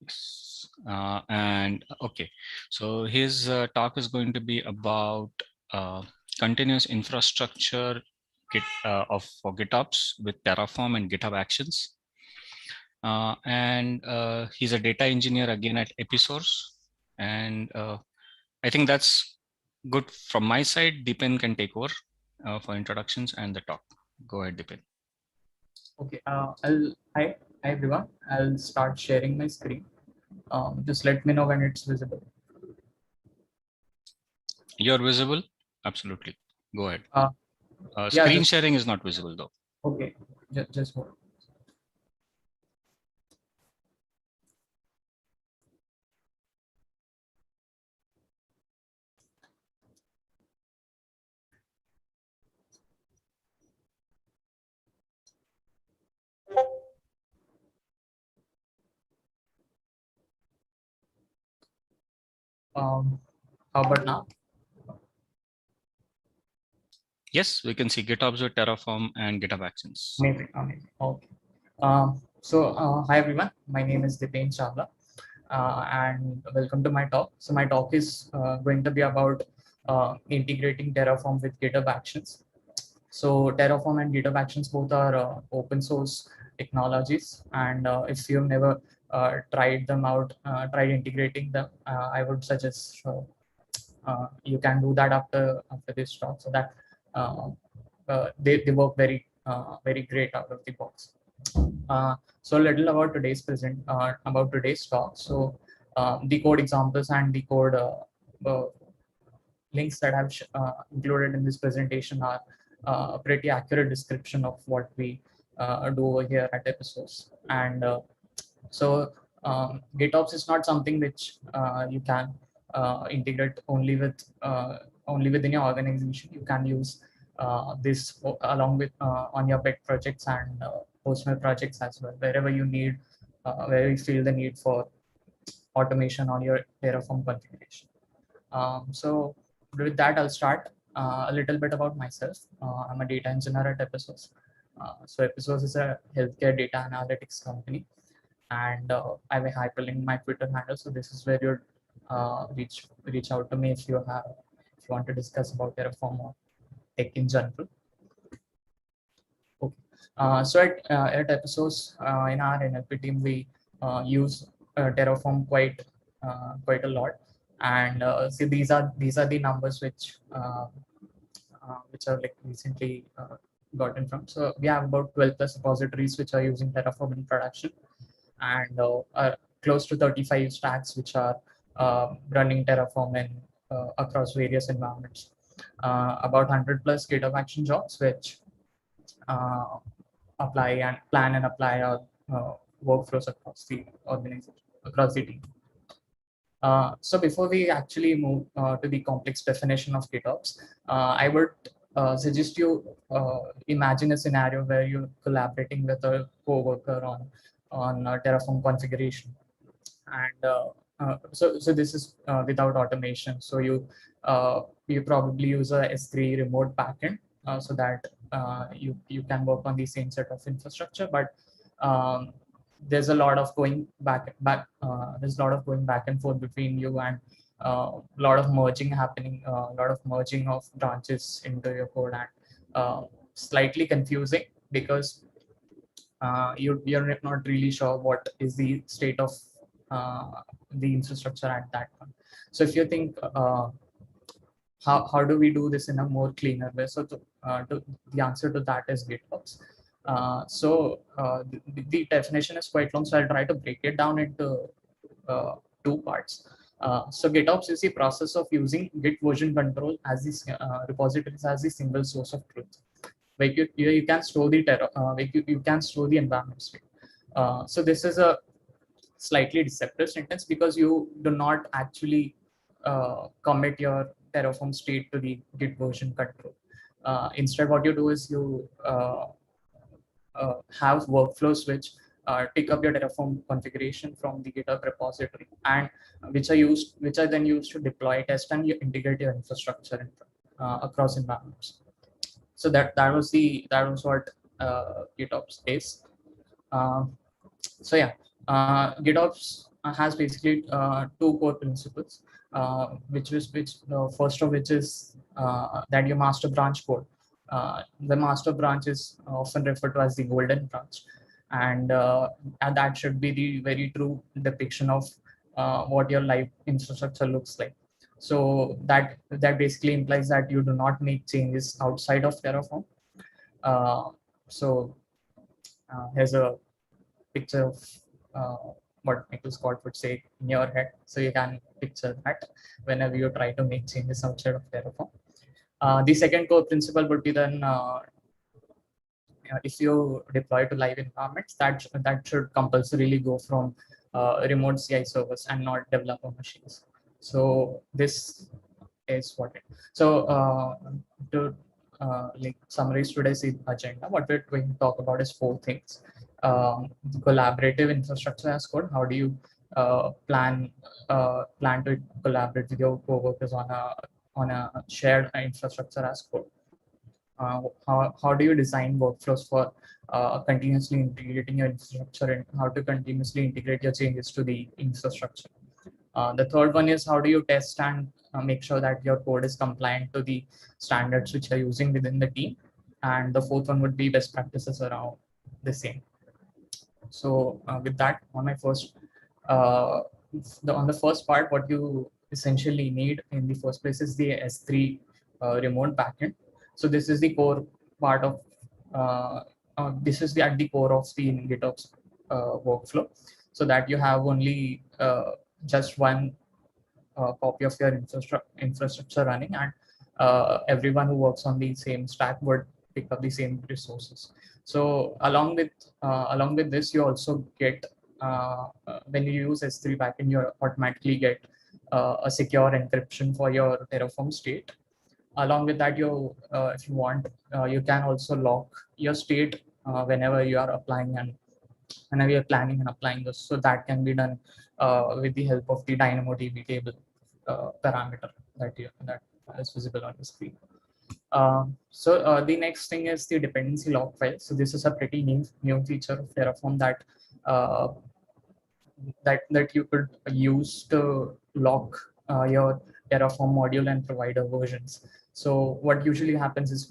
Yes. And okay, so his talk is going to be about uh, continuous infrastructure for GitOps with Terraform and GitHub Actions. And he's a data engineer again at Episource. And I think that's good from my side. Deepan can take over for introductions and the talk. Go ahead, Deepan. Okay, hi everyone. I'll start sharing my screen. Just let me know when it's visible. You're visible? Absolutely. Go ahead. Uh, yeah, Screen just sharing is not visible though. okay. Just hold. How about now? Yes, we can see GitOps with Terraform and GitHub Actions. Amazing, amazing. Okay. Hi everyone. My name is Dipen Chawla, and welcome to my talk. So my talk is going to be about integrating Terraform with GitHub Actions. So Terraform and GitHub Actions both are open source technologies, and if you've never tried them out, tried integrating them, I would suggest you can do that after this talk, so that they work very great out of the box. So a little about today's talk. So the code examples and the code links that I've included in this presentation are a pretty accurate description of what we do over here at Episodes. And so GitOps is not something which you can integrate only within your organization. You can use this along with on your pet projects and personal projects as well, wherever you need, where you feel the need for automation on your Terraform configuration. So with that, I'll start a little bit about myself. I'm a data engineer at Episodes. So Episodes is a healthcare data analytics company, and I have a hyperlink my Twitter handle. So this is where you reach out to me if you want to discuss about Terraform or tech in general. Okay. So at Episodes in our NLP team, we use Terraform quite a lot, and see these are the numbers which are like recently gotten from. So we have about 12 plus repositories which are using Terraform in production, and close to 35 stacks which are running Terraform in across various environments. About 100 plus GitHub action jobs which uh, apply and plan and apply our workflows across the organization, across the team. So before we actually move to the complex definition of GitOps, I would suggest you imagine a scenario where you're collaborating with a coworker on Terraform configuration, and so this is without automation. So you probably use a S3 remote backend so that you can work on the same set of infrastructure, but um, there's a lot of going there's a lot of going back and forth between you, and a lot of merging happening, a lot of merging of branches into your code, and slightly confusing because you're not really sure what is the state of the infrastructure at that point. So if you think how do we do this in a more cleaner way? So the answer to that is GitOps. The definition is quite long, so I'll try to break it down into two parts. So GitOps is the process of using Git version control as this repositories as the single source of truth. Like you can store the you can store the environment state. So this is a slightly deceptive sentence because you do not actually commit your Terraform state to the Git version control. Instead, what you do is you have workflows which pick up your Terraform configuration from the GitHub repository, and which are then used to deploy, test, and you integrate your infrastructure across environments. So that was what GitOps is. Uh, so yeah, GitOps has basically two core principles, which first of which is that your master branch code. The master branch is often referred to as the golden branch, and that should be the very true depiction of what your live infrastructure looks like. So that basically implies that you do not make changes outside of Terraform. Uh, so here's a picture of uh, what Michael Scott would say in your head. So you can picture that whenever you try to make changes outside of Terraform. The second core principle would be then if you deploy to live environments, that should compulsorily go from remote CI servers and not developer machines. So this is what it. So to like summarize today's agenda, what we're going to talk about is four things. Collaborative infrastructure as code. How do you plan to collaborate with your coworkers on a shared infrastructure as code? How do you design workflows for continuously integrating your infrastructure, and how to continuously integrate your changes to the infrastructure? The third one is how do you test and make sure that your code is compliant to the standards which you're using within the team? And the fourth one would be best practices around the same. So with that, on my first, on the first part, what you essentially need in the first place is the S3 remote backend. So this is the core part of, this is at the core of the GitOps workflow, so that you have only just one copy of your infrastructure running, and everyone who works on the same stack would pick up the same resources. So along with this, you also get when you use S3 backend, you automatically get a secure encryption for your Terraform state. Along with that, if you want, you can also lock your state whenever you are applying and whenever you're planning and applying this. So that can be done with the help of the DynamoDB table parameter that is visible on the screen. So the next thing is the dependency log file. So this is a pretty new feature of Terraform uh, that you could use to lock your Terraform module and provider versions. So what usually happens is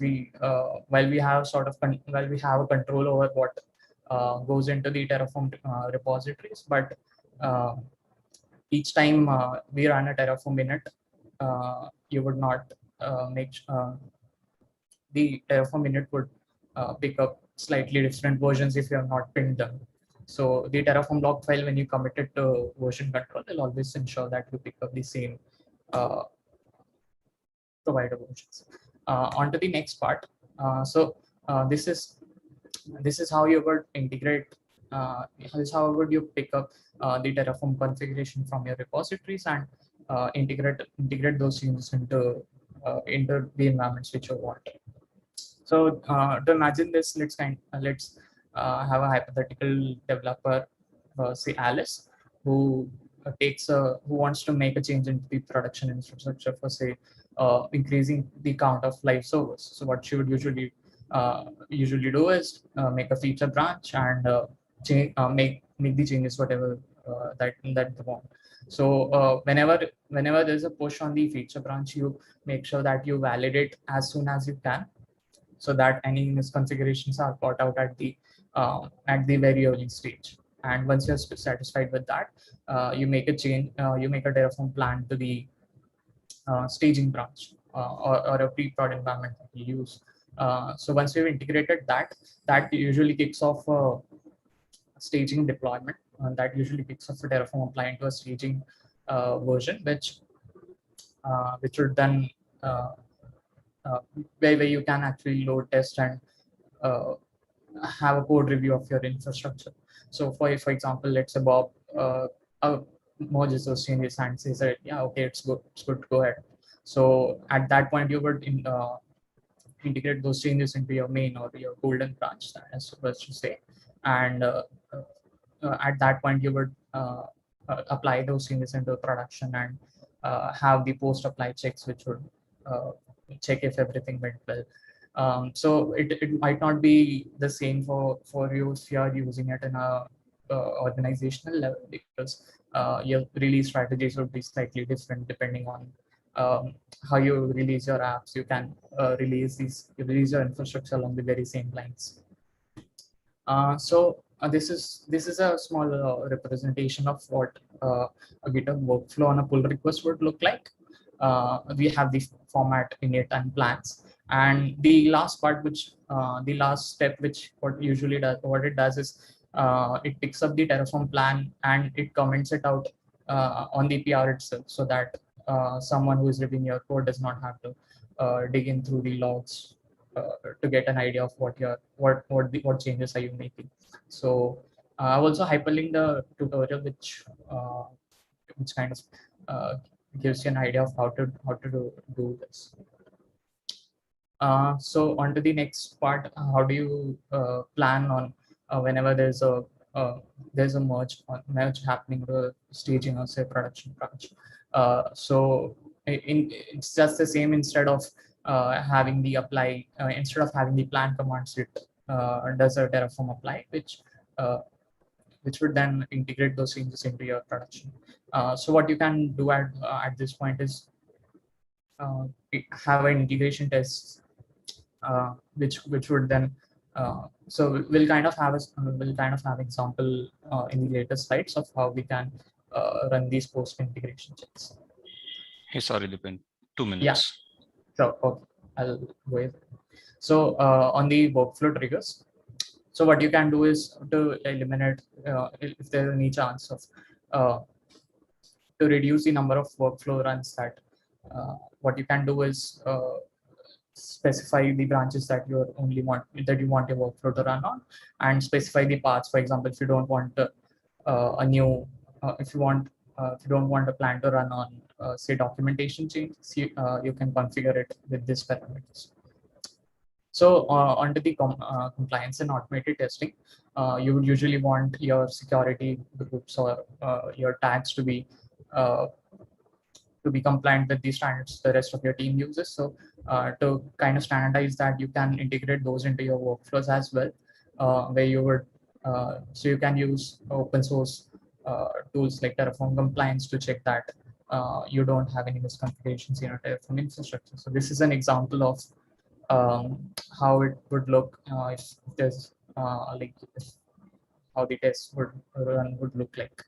while we have while we have a control over what goes into the Terraform repositories, but each time we run a Terraform init, you would not make the Terraform init would pick up slightly different versions if you have not pinned them. So the Terraform log file, when you commit it to version control, will always ensure that you pick up the same uh, provider versions. On to the next part. This is how you would integrate. This is how would you pick up the Terraform configuration from your repositories and integrate those changes into the environments which you want. So to imagine this, let's have a hypothetical developer, say Alice, who who wants to make a change into the production infrastructure for, say, increasing the count of live servers. So what she would usually do is make a feature branch and make the changes whatever that they want. So whenever there's a push on the feature branch, you make sure that you validate as soon as you can, so that any misconfigurations are caught out at the very early stage. And once you're satisfied with that, you make a change. You make a Terraform plan to the staging branch or a pre-prod environment that you use. So once we've integrated that usually kicks off a staging deployment. That usually kicks off a Terraform applying to a staging version, which would then where you can actually load, test, and uh, have a code review of your infrastructure. So for example, let's say Bob merges those changes and says that, yeah, okay, it's good to go ahead. So at that point, you would integrate those changes into your main or your golden branch, as supposed to say, and at that point, you would apply those changes into production and have the post apply checks, which would check if everything went well. So it might not be the same for you if you are using it in a organizational level, because your release strategies would be slightly different depending on how you release your apps. You can release your infrastructure along the very same lines. This is a small representation of what a GitHub workflow on a pull request would look like. We have the format, init, and plans, and the last part, which the last step, which what it does is it picks up the Terraform plan and it comments it out on the PR itself, so that someone who is reviewing your code does not have to dig in through the logs to get an idea of what changes are you making. So I've also hyperlinked the tutorial, which kind of gives you an idea of how to do this. So on to the next part. How do you plan on whenever there's a merge happening, the staging or say production branch? It's just the same. Instead of having the apply, instead of having the plan commands, it does a Terraform apply, which would then integrate those changes into your production. So what you can do at this point is have an integration test, which would then so we'll kind of have example in the later slides of how we can run these post integration checks. Hey, sorry, Dipin, 2 minutes. Yeah. So okay, I'll go ahead. So on the workflow triggers, so what you can do is to eliminate if there's any chance of to reduce the number of workflow runs, that what you can do is specify the branches that you want your workflow to run on, and specify the paths. For example, if you don't want if you don't want a plan to run on say documentation changes, you can configure it with this parameters. So onto the compliance and automated testing, you would usually want your security groups or your tags to be compliant with the standards the rest of your team uses. So to kind of standardize that, you can integrate those into your workflows as well, where you would so you can use open source tools like Terraform Compliance to check that you don't have any misconfigurations in your Terraform infrastructure. So this is an example of how it would look if there's how the test would look like.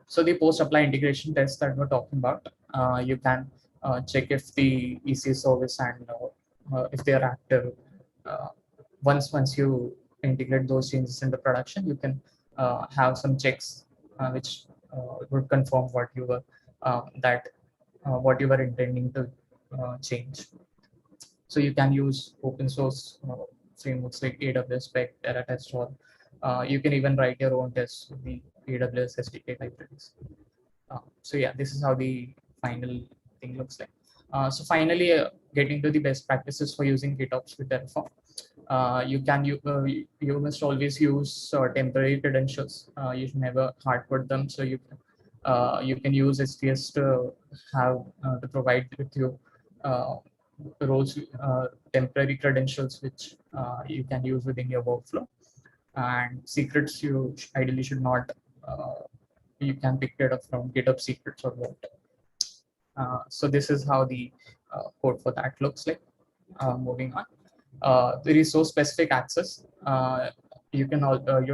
So the post-apply integration test that we're talking about, you can check if the ECS service and if they are active. Once you integrate those changes into production, you can have some checks which would confirm what you were intending to change. So you can use open source frameworks like AWS Spec, TerraTest, or you can even write your own tests with the AWS SDK libraries. So yeah, this is how the final thing looks like. So finally, getting to the best practices for using GitOps with Terraform. You must always use temporary credentials. You should never hardcode them. So you can use STS to provide with you roles temporary credentials which you can use within your workflow, and secrets you ideally should not. You can pick it up from GitHub secrets or what. So this is how the code for that looks like. Moving on, the resource specific access. You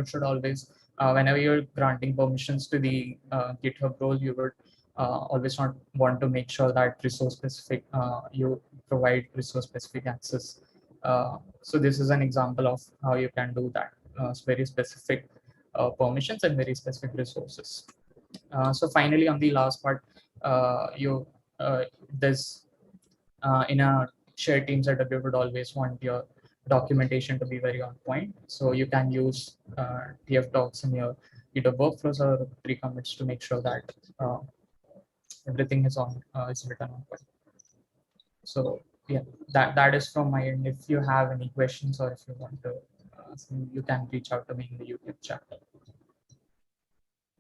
should always, whenever you're granting permissions to the GitHub role, you would always want to make sure that resource specific you provide resource specific access. So this is an example of how you can do that. It's very specific permissions and very specific resources. So finally, on the last part, there's in a shared team setup, you would always want your documentation to be very on point. So you can use TF docs in your GitHub workflows or pre-commits to make sure that everything is written on point. So yeah, that is from my end. If you have any questions or if you want to, you can reach out to me in the YouTube chat.